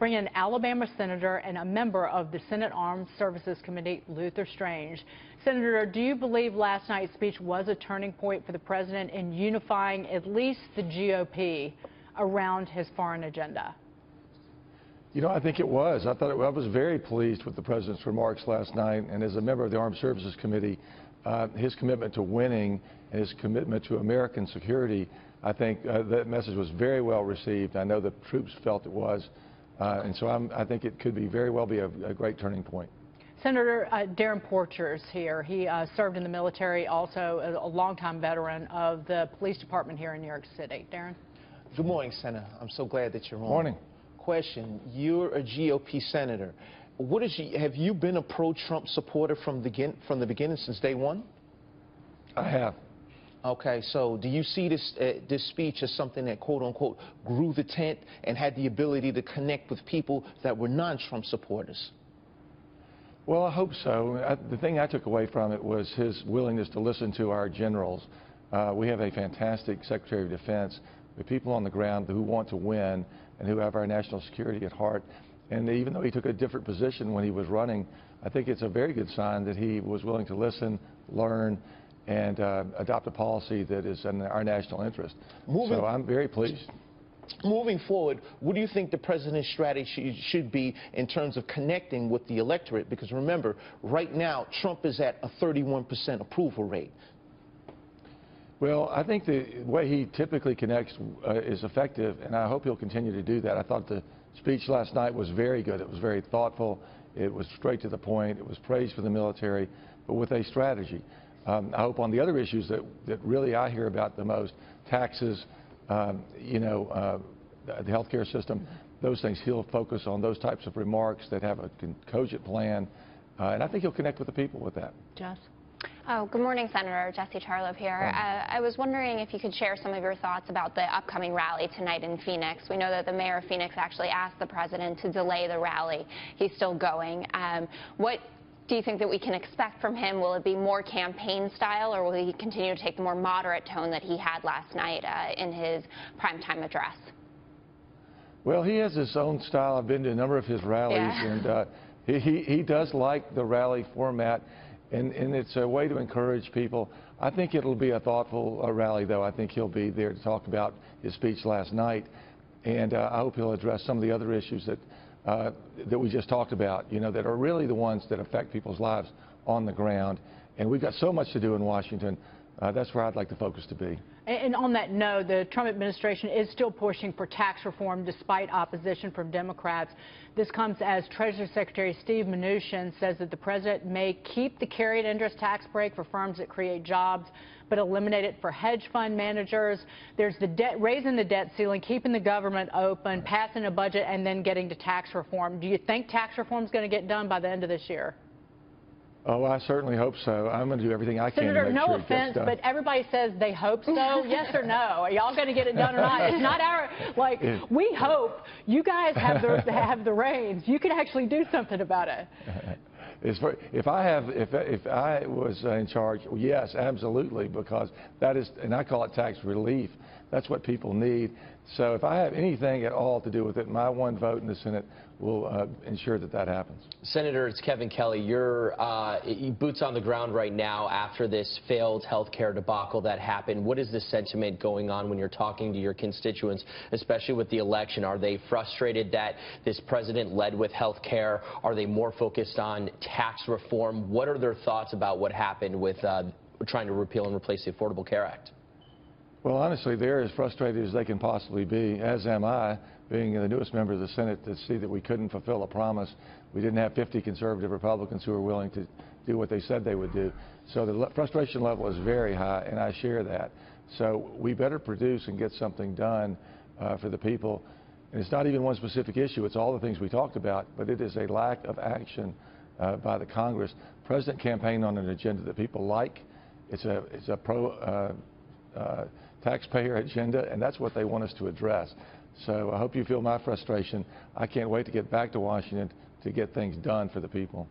bring in Alabama Senator and a member of the Senate Armed Services Committee, Luther Strange. Senator, do you believe last night's speech was a turning point for the president in unifying at least the GOP around his foreign agenda? You know, I think it was. I was very pleased with the president's remarks last night, and as a member of the Armed Services Committee, his commitment to winning and his commitment to American security, I think that message was very well received. I know the troops felt it was, and so I think it could very well be a great turning point. Senator Darren Porcher's here. He served in the military, also a longtime veteran of the police department here in New York City. Darren? Good morning, Senator. I'm so glad that you're on. Morning. Question, you're a GOP senator. Have you been a pro-Trump supporter from the beginning since day one? I have. Okay, so do you see this speech as something that, quote unquote, grew the tent and had the ability to connect with people that were non-Trump supporters? Well, I hope so. The thing I took away from it was his willingness to listen to our generals. We have a fantastic Secretary of Defense with people on the ground who want to win and who have our national security at heart. And even though he took a different position when he was running, I think it's a very good sign that he was willing to listen, learn, and adopt a policy that is in our national interest. So I'm very pleased. Moving forward, what do you think the president's strategy should be in terms of connecting with the electorate? Because remember, right now, Trump is at a 31% approval rate. Well, I think the way he typically connects is effective, and I hope he'll continue to do that. I thought the speech last night was very good. It was very thoughtful. It was straight to the point. It was praise for the military, but with a strategy. I hope on the other issues that really I hear about the most, taxes, the health care system, those things, he'll focus on those types of remarks that have a cogent plan, and I think he'll connect with the people with that. Jess? Oh, good morning, Senator. Jessie Charla here. I was wondering if you could share some of your thoughts about the upcoming rally tonight in Phoenix. We know that the mayor of Phoenix actually asked the president to delay the rally. He's still going. What do you think that we can expect from him? Will it be more campaign style, or will he continue to take the more moderate tone that he had last night in his primetime address? Well, he has his own style. I've been to a number of his rallies, and he does like the rally format. And it's a way to encourage people. I think it'll be a thoughtful rally, though. I think he'll be there to talk about his speech last night. And I hope he'll address some of the other issues that we just talked about, that are really the ones that affect people's lives on the ground. And we've got so much to do in Washington. That's where I'd like the focus to be. And on that note, the Trump administration is still pushing for tax reform despite opposition from Democrats. This comes as Treasury Secretary Steve Mnuchin says that the president may keep the carried interest tax break for firms that create jobs, but eliminate it for hedge fund managers. There's the raising the debt ceiling, keeping the government open, passing a budget, and then getting to tax reform. Do you think tax reform is going to get done by the end of this year? Oh, I certainly hope so. I'm going to do everything I can to make Senator, sure it gets done. no offense, but everybody says they hope so. Yes or no? Are y'all going to get it done or not? It's not our, we hope. You guys have the reins. You can actually do something about it. If I was in charge, yes, absolutely, because that is, and I call it tax relief. That's what people need. So if I have anything at all to do with it, my one vote in the Senate will ensure that that happens. Senator, it's Kevin Kelly. You're boots on the ground right now after this failed health care debacle that happened. What is the sentiment going on when you're talking to your constituents, especially with the election? Are they frustrated that this president led with health care? Are they more focused on tax reform? What are their thoughts about what happened with trying to repeal and replace the Affordable Care Act? Well, honestly, they're as frustrated as they can possibly be, as am I, being the newest member of the Senate, to see that we couldn't fulfill a promise. We didn't have 50 conservative Republicans who were willing to do what they said they would do. So the frustration level is very high, and I share that. So we better produce and get something done for the people. And it's not even one specific issue. It's all the things we talked about, but it is a lack of action by the Congress. President campaigned on an agenda that people like. It's a pro taxpayer agenda, and that's what they want us to address. So I hope you feel my frustration. I can't wait to get back to Washington to get things done for the people.